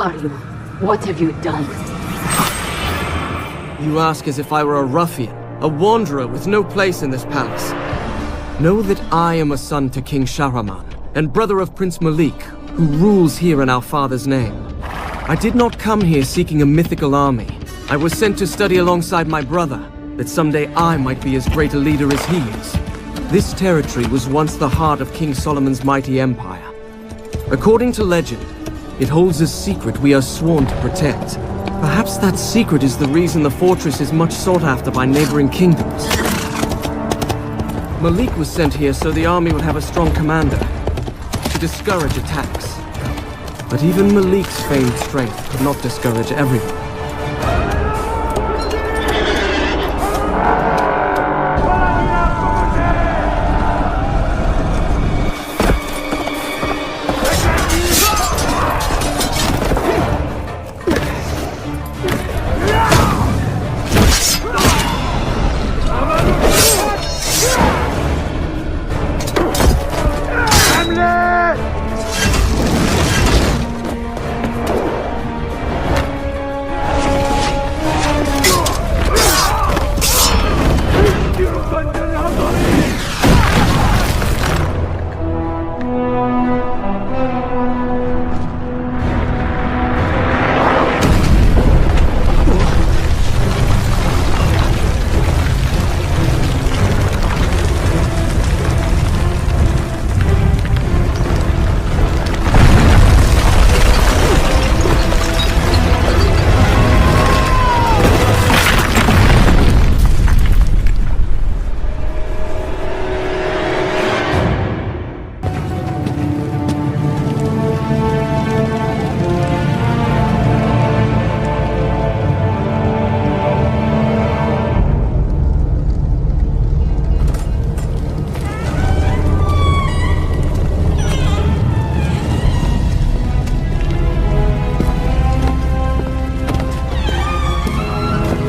are you? What have you done? You ask as if I were a ruffian, a wanderer with no place in this palace. Know that I am a son to King Shahraman, and brother of Prince Malik, who rules here in our father's name. I did not come here seeking a mythical army. I was sent to study alongside my brother, that someday I might be as great a leader as he is. This territory was once the heart of King Solomon's mighty empire. According to legend, it holds a secret we are sworn to protect. Perhaps that secret is the reason the fortress is much sought after by neighboring kingdoms. Malik was sent here so the army would have a strong commander, to discourage attacks. But even Malik's famed strength could not discourage everyone.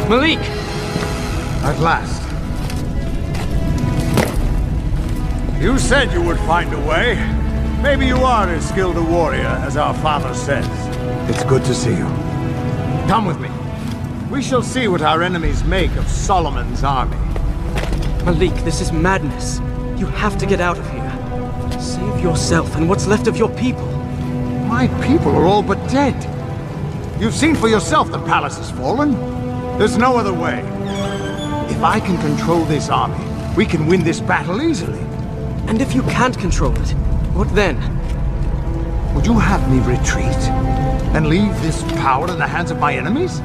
Malik! At last. You said you would find a way. Maybe you are as skilled a warrior as our father says. It's good to see you. Come with me. We shall see what our enemies make of Solomon's army. Malik, this is madness. You have to get out of here. Save yourself and what's left of your people. My people are all but dead. You've seen for yourself the palace has fallen. There's no other way. If I can control this army, we can win this battle easily. And if you can't control it, what then? Would you have me retreat and leave this power in the hands of my enemies?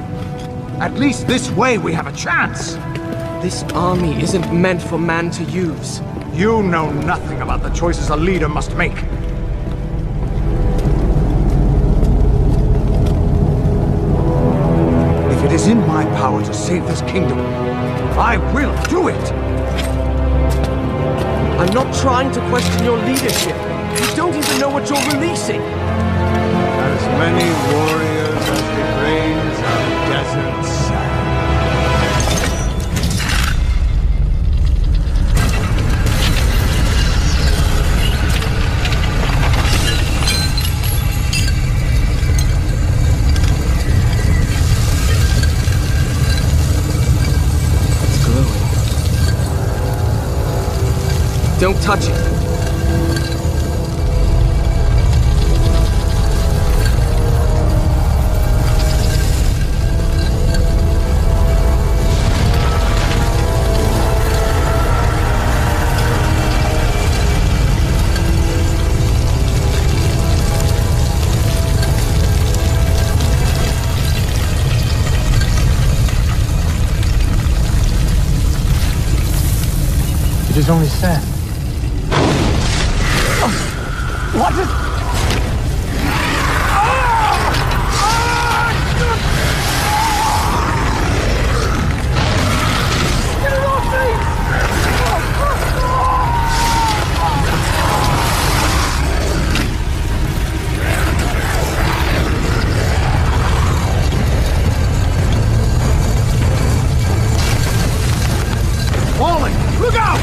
At least this way we have a chance. This army isn't meant for man to use. You know nothing about the choices a leader must make. If it is in my power to save this kingdom, I will do it! I'm not trying to question your leadership. You don't even know what you're releasing. As many warriors as the grains of desert sand. It's glowing. Don't touch it. It is only sand. What is... Get it off me! Falling! Look out!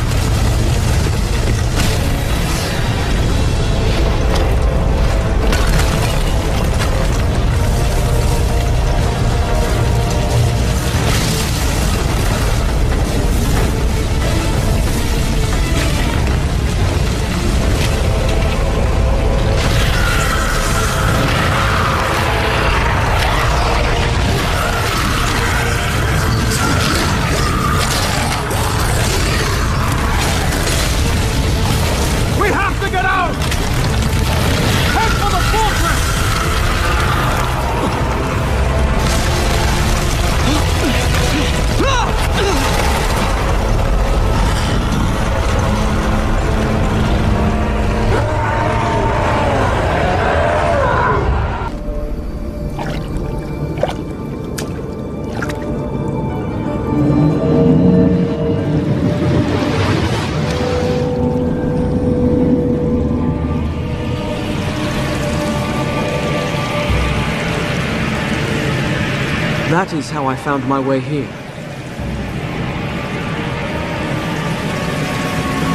That is how I found my way here.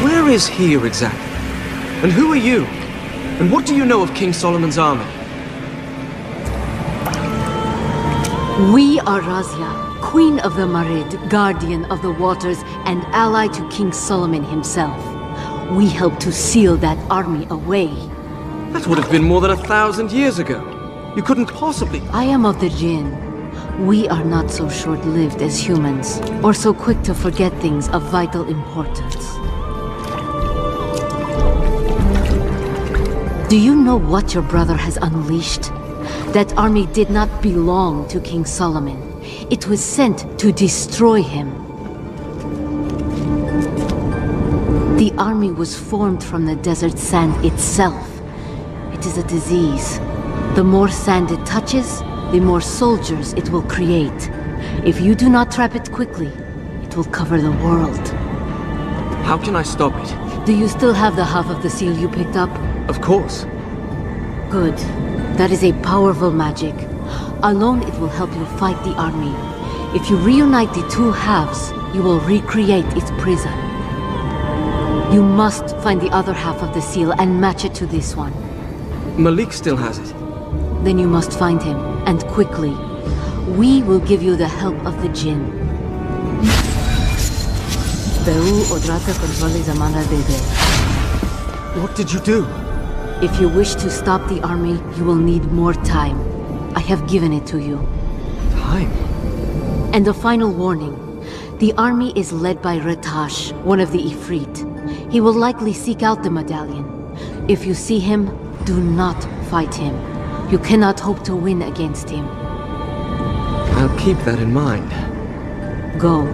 Where is here exactly? And who are you? And what do you know of King Solomon's army? We are Razia, Queen of the Marid, Guardian of the Waters, and ally to King Solomon himself. We helped to seal that army away. That would have been more than 1,000 years ago. You couldn't possibly... I am of the Jinn. We are not so short-lived as humans, or so quick to forget things of vital importance. Do you know what your brother has unleashed? That army did not belong to King Solomon. It was sent to destroy him. The army was formed from the desert sand itself. It is a disease. The more sand it touches, the more soldiers it will create. If you do not trap it quickly, it will cover the world. How can I stop it? Do you still have the half of the seal you picked up? Of course. Good. That is a powerful magic. Alone it will help you fight the army. If you reunite the two halves, you will recreate its prison. You must find the other half of the seal and match it to this one. Malik still has it. Then you must find him, and quickly. We will give you the help of the Jinn. What did you do? If you wish to stop the army, you will need more time. I have given it to you. Time? And a final warning. The army is led by Ratash, one of the Ifrit. He will likely seek out the medallion. If you see him, do not fight him. You cannot hope to win against him. I'll keep that in mind. Go.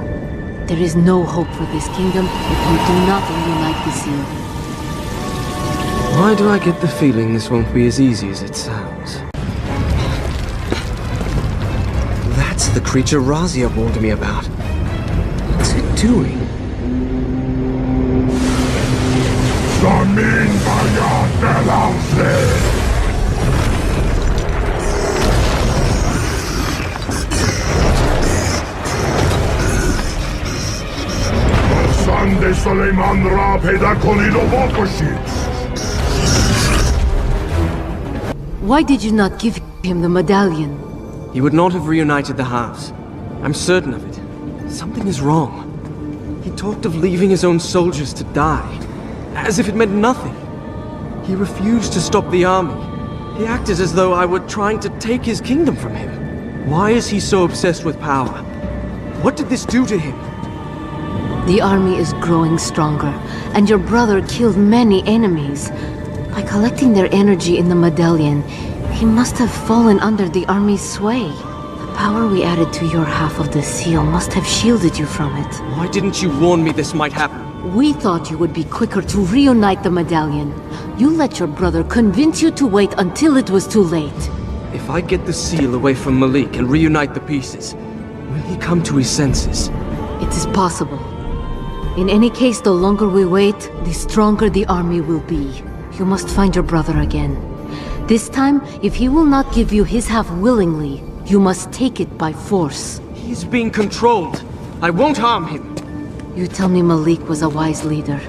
There is no hope for this kingdom if you do not reunite the seal. Why do I get the feeling this won't be as easy as it sounds? That's the creature Razia warned me about. What's it doing? Why did you not give him the medallion? He would not have reunited the halves. I'm certain of it. Something is wrong. He talked of leaving his own soldiers to die, as if it meant nothing. He refused to stop the army. He acted as though I were trying to take his kingdom from him. Why is he so obsessed with power? What did this do to him? The army is growing stronger, and your brother killed many enemies. By collecting their energy in the medallion, he must have fallen under the army's sway. The power we added to your half of the seal must have shielded you from it. Why didn't you warn me this might happen? We thought you would be quicker to reunite the medallion. You let your brother convince you to wait until it was too late. If I get the seal away from Malik and reunite the pieces, will he come to his senses? It is possible. In any case, the longer we wait, the stronger the army will be. You must find your brother again. This time, if he will not give you his half willingly, you must take it by force. He is being controlled. I won't harm him. You tell me Malik was a wise leader.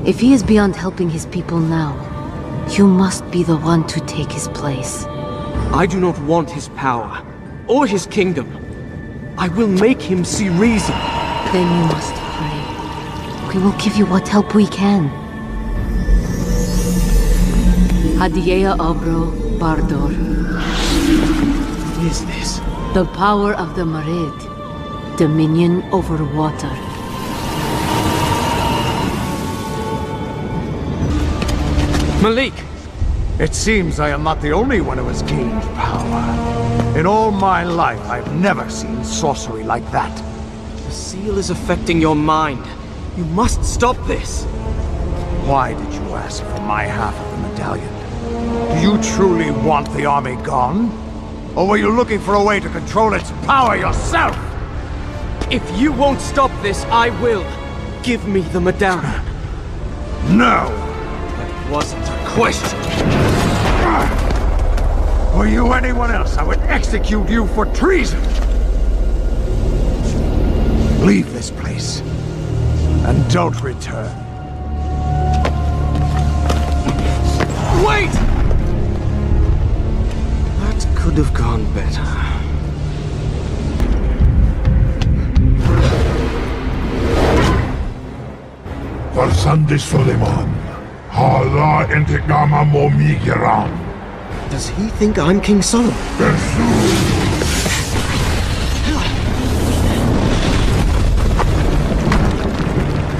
If he is beyond helping his people now, you must be the one to take his place. I do not want his power, or his kingdom. I will make him see reason. Then you must pray. We will give you what help we can. Hadieya Abro Bardor. What is this? The power of the Marid. Dominion over water. Malik! It seems I am not the only one who has gained power. In all my life, I've never seen sorcery like that. The seal is affecting your mind. You must stop this. Why did you ask for my half of the medallion? Do you truly want the army gone? Or were you looking for a way to control its power yourself? If you won't stop this, I will. Give me the medallion. No! That wasn't a question. Were you anyone else, I would execute you for treason! Leave this place, and don't return. Wait! That could have gone better. Farsande Suleiman, hala intikama mo migiran. Does he think I'm King Solomon?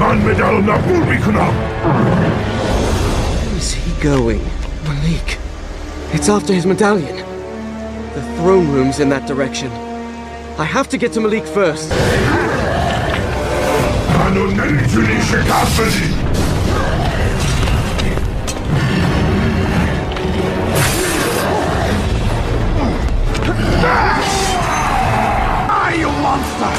Man medal na pulmikunam. Where is he going? Malik. It's after his medallion. The throne room's in that direction. I have to get to Malik first. Ano nalijuli shikafeli. Ah, you monster!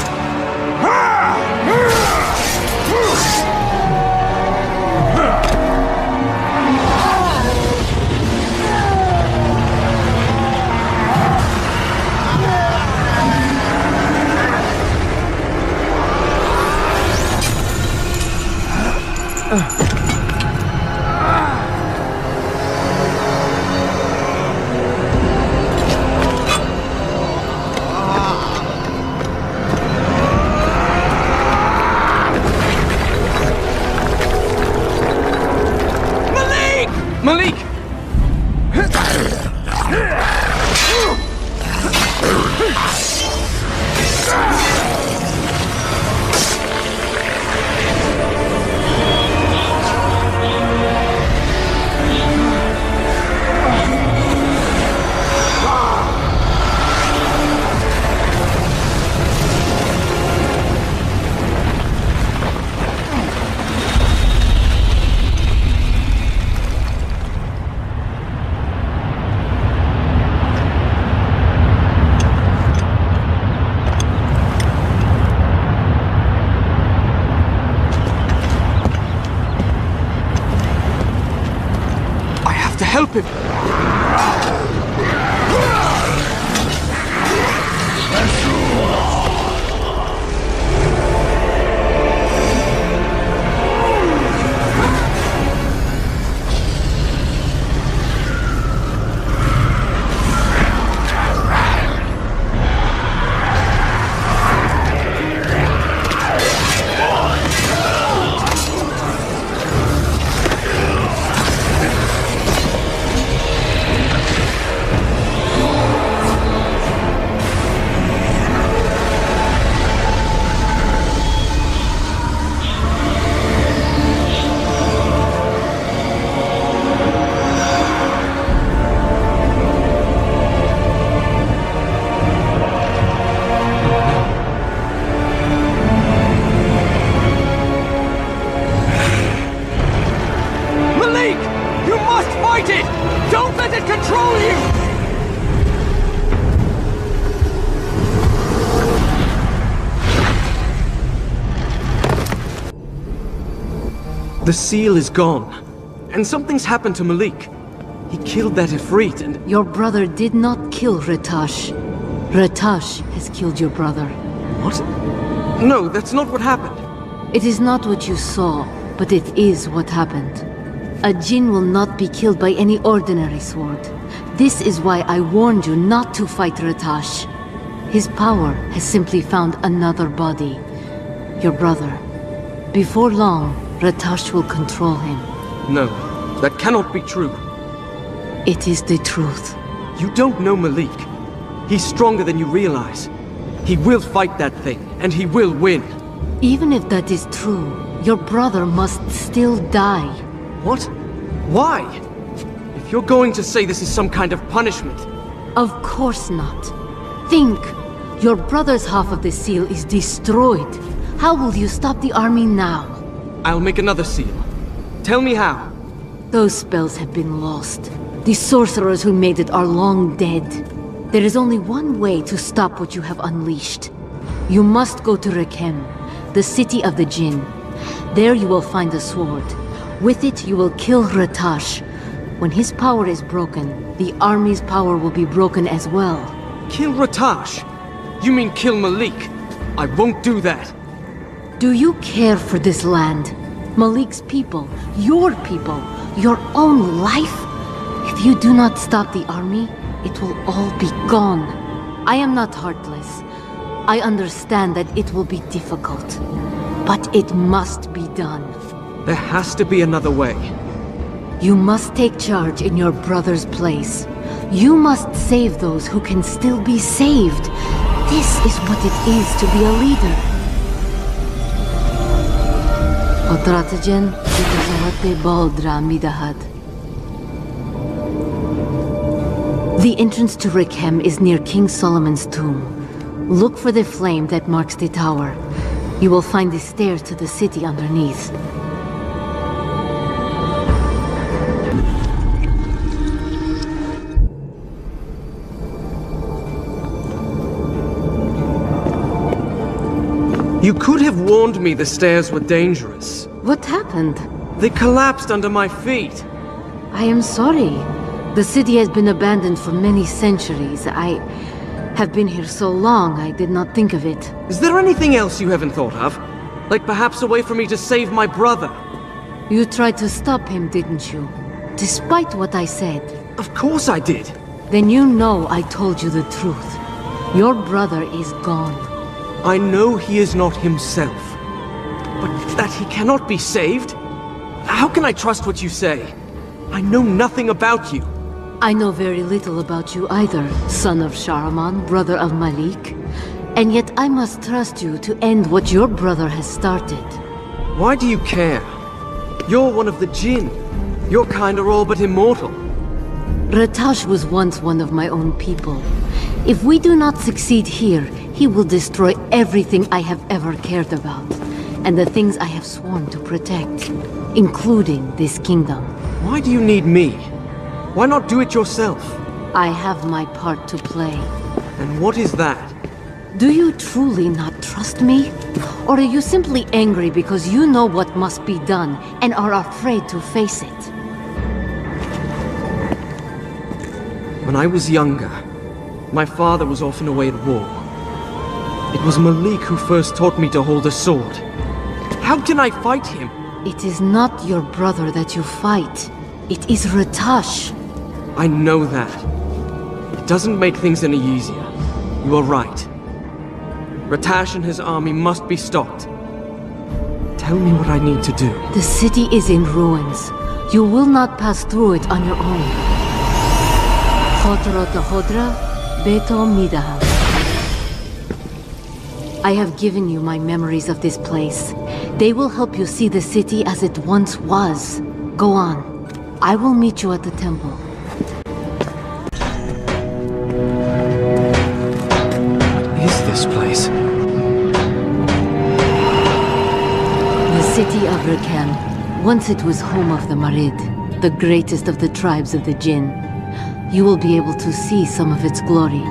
Malik! Help him! Don't let it control you! The seal is gone, and something's happened to Malik. He killed that Ifrit and... Your brother did not kill Ratash. Ratash has killed your brother. What? No, that's not what happened. It is not what you saw, but it is what happened. A Jinn will not be killed by any ordinary sword. This is why I warned you not to fight Ratash. His power has simply found another body. Your brother. Before long, Ratash will control him. No, that cannot be true. It is the truth. You don't know Malik. He's stronger than you realize. He will fight that thing, and he will win. Even if that is true, your brother must still die. What? Why? If you're going to say this is some kind of punishment... Of course not. Think. Your brother's half of the seal is destroyed. How will you stop the army now? I'll make another seal. Tell me how. Those spells have been lost. The sorcerers who made it are long dead. There is only one way to stop what you have unleashed. You must go to Rekem, the city of the Jinn. There you will find a sword. With it, you will kill Ratash. When his power is broken, the army's power will be broken as well. Kill Ratash? You mean kill Malik? I won't do that. Do you care for this land? Malik's people, your own life? If you do not stop the army, it will all be gone. I am not heartless. I understand that it will be difficult. But it must be done. There has to be another way. You must take charge in your brother's place. You must save those who can still be saved. This is what it is to be a leader. Otratajen, itazawate baldra midahad. The entrance to Rikhem is near King Solomon's tomb. Look for the flame that marks the tower. You will find the stairs to the city underneath. You could have warned me the stairs were dangerous. What happened? They collapsed under my feet. I am sorry. The city has been abandoned for many centuries. I have been here so long, I did not think of it. Is there anything else you haven't thought of? Like perhaps a way for me to save my brother? You tried to stop him, didn't you? Despite what I said. Of course I did. Then you know I told you the truth. Your brother is gone. I know he is not himself. But that he cannot be saved? How can I trust what you say? I know nothing about you. I know very little about you either, son of Shahraman, brother of Malik. And yet I must trust you to end what your brother has started. Why do you care? You're one of the Jinn. Your kind are all but immortal. Ratash was once one of my own people. If we do not succeed here, he will destroy everything I have ever cared about, and the things I have sworn to protect, including this kingdom. Why do you need me? Why not do it yourself? I have my part to play. And what is that? Do you truly not trust me? Or are you simply angry because you know what must be done and are afraid to face it? When I was younger, my father was often away at war. It was Malik who first taught me to hold a sword. How can I fight him? It is not your brother that you fight. It is Ratash. I know that. It doesn't make things any easier. You are right. Ratash and his army must be stopped. Tell me what I need to do. The city is in ruins. You will not pass through it on your own. Khotrot Hodra, Beto Midaha. I have given you my memories of this place. They will help you see the city as it once was. Go on. I will meet you at the temple. What is this place? The city of Rikhem. Once it was home of the Marid, the greatest of the tribes of the Jinn. You will be able to see some of its glory.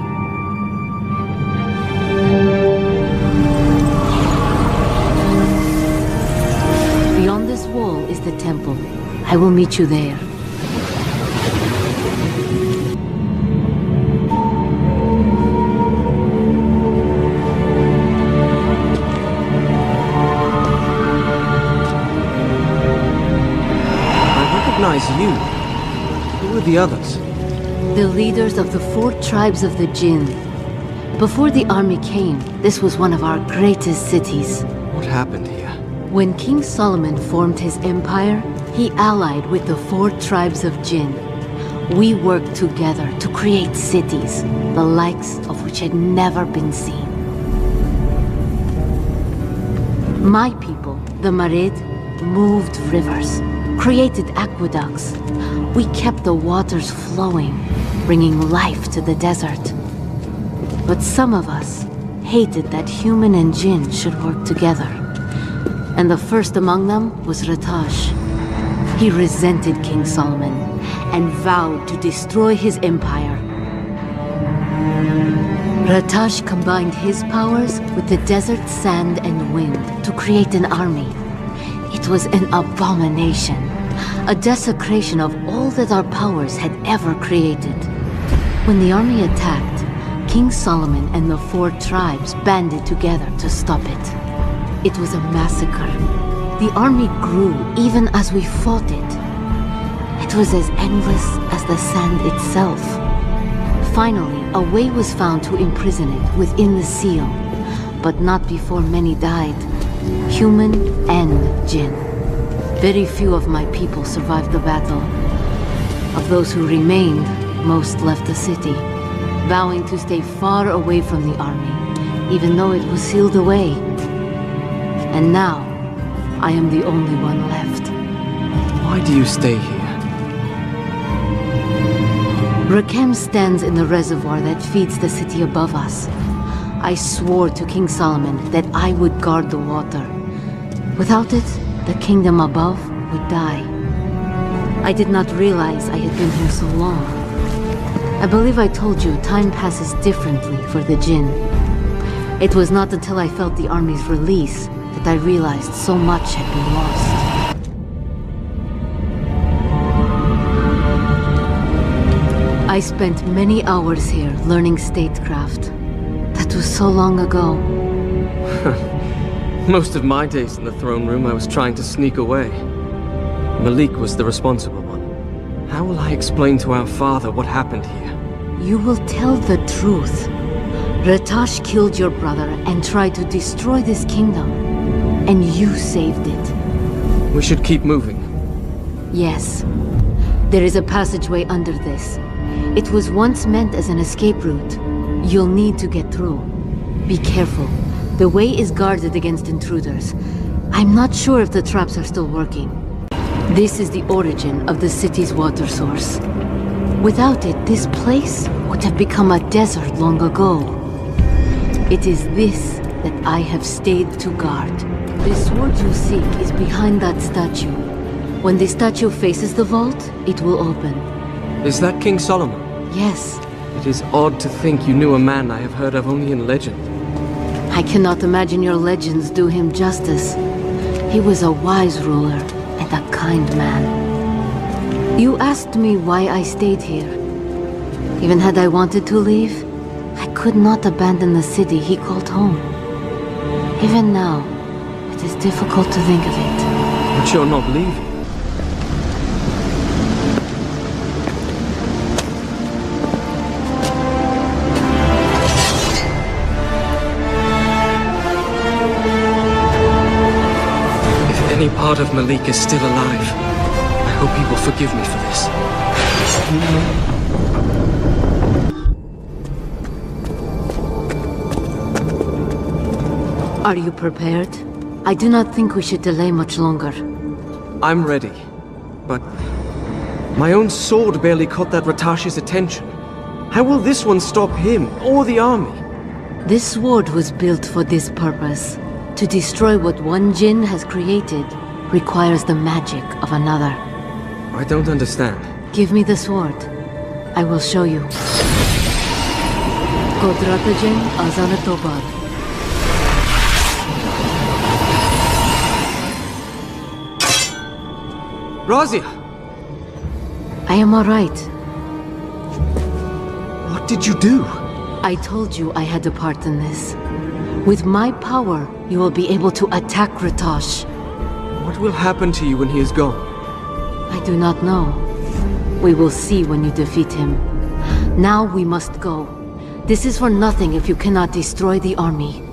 Beyond this wall is the temple. I will meet you there. I recognize you. Who are the others? The leaders of the 4 tribes of the Jinn. Before the army came, this was one of our greatest cities. What happened here? When King Solomon formed his empire, he allied with the 4 tribes of Jinn. We worked together to create cities, the likes of which had never been seen. My people, the Marid, moved rivers, created aqueducts. We kept the waters flowing, bringing life to the desert. But some of us hated that human and Jinn should work together. And the first among them was Ratash. He resented King Solomon and vowed to destroy his empire. Ratash combined his powers with the desert sand and wind to create an army. It was an abomination. A desecration of all that our powers had ever created. When the army attacked, King Solomon and the 4 tribes banded together to stop it. It was a massacre. The army grew even as we fought it. It was as endless as the sand itself. Finally, a way was found to imprison it within the seal, but not before many died, human and jinn. Very few of my people survived the battle. Of those who remained, most left the city, vowing to stay far away from the army, even though it was sealed away. And now, I am the only one left. Why do you stay here? Rakem stands in the reservoir that feeds the city above us. I swore to King Solomon that I would guard the water. Without it, the kingdom above would die. I did not realize I had been here so long. I believe I told you time passes differently for the Jinn. It was not until I felt the army's release that I realized so much had been lost. I spent many hours here learning statecraft. That was so long ago. Most of my days in the throne room I was trying to sneak away. Malik was the responsible one. How will I explain to our father what happened here? You will tell the truth. Ratash killed your brother and tried to destroy this kingdom. And you saved it. We should keep moving. Yes. There is a passageway under this. It was once meant as an escape route. You'll need to get through. Be careful. The way is guarded against intruders. I'm not sure if the traps are still working. This is the origin of the city's water source. Without it, this place would have become a desert long ago. It is this that I have stayed to guard. The sword you seek is behind that statue. When the statue faces the vault, it will open. Is that King Solomon? Yes. It is odd to think you knew a man I have heard of only in legend. I cannot imagine your legends do him justice. He was a wise ruler and a kind man. You asked me why I stayed here. Even had I wanted to leave, I could not abandon the city he called home. Even now, it is difficult to think of it. But you're not leaving. Any part of Malik is still alive. I hope he will forgive me for this. Are you prepared? I do not think we should delay much longer. I'm ready. But my own sword barely caught that Ratash's attention. How will this one stop him or the army? This sword was built for this purpose. To destroy what one Jinn has created requires the magic of another. I don't understand. Give me the sword. I will show you. Kodratajen Azanatobar. Razia! I am alright. What did you do? I told you I had a part in this. With my power, you will be able to attack Ratash. What will happen to you when he is gone? I do not know. We will see when you defeat him. Now we must go. This is for nothing if you cannot destroy the army.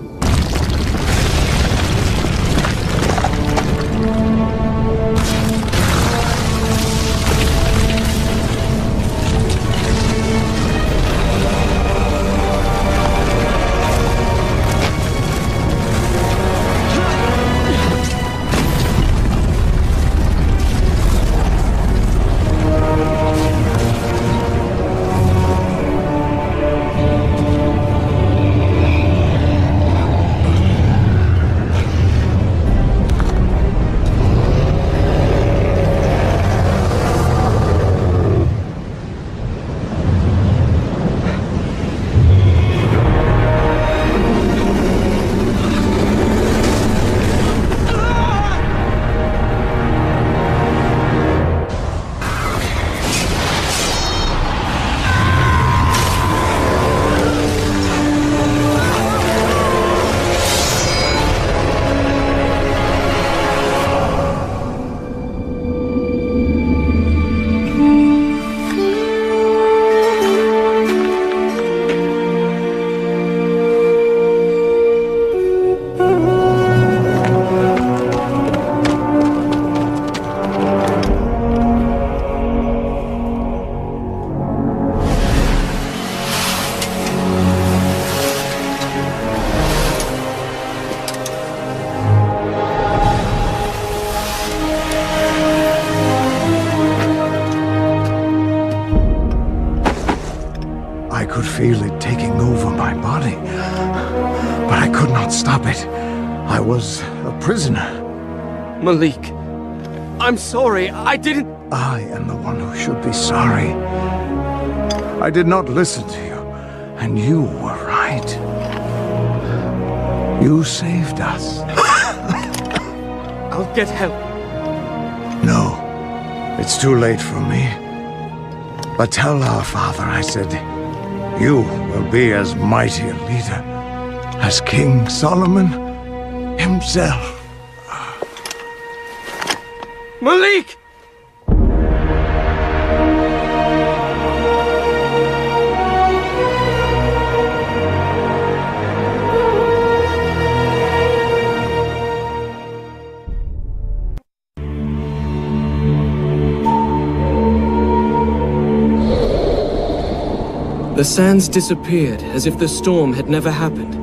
cannot stop it. I was a prisoner. Malik, I'm sorry. I didn't... I am the one who should be sorry. I did not listen to you, and you were right. You saved us. I'll get help. No, it's too late for me. But tell our father I said, you will be as mighty a leader as King Solomon himself. Malik! The sands disappeared as if the storm had never happened,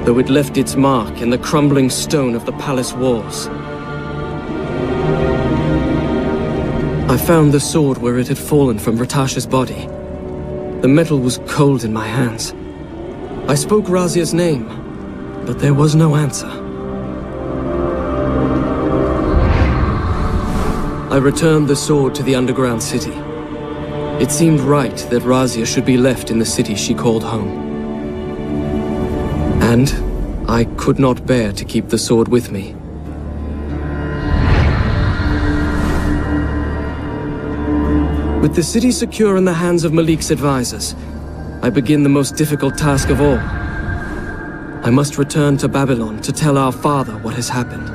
though it left its mark in the crumbling stone of the palace walls. I found the sword where it had fallen from Ratasha's body. The metal was cold in my hands. I spoke Razia's name, but there was no answer. I returned the sword to the underground city. It seemed right that Razia should be left in the city she called home. And I could not bear to keep the sword with me. With the city secure in the hands of Malik's advisors, I begin the most difficult task of all. I must return to Babylon to tell our father what has happened.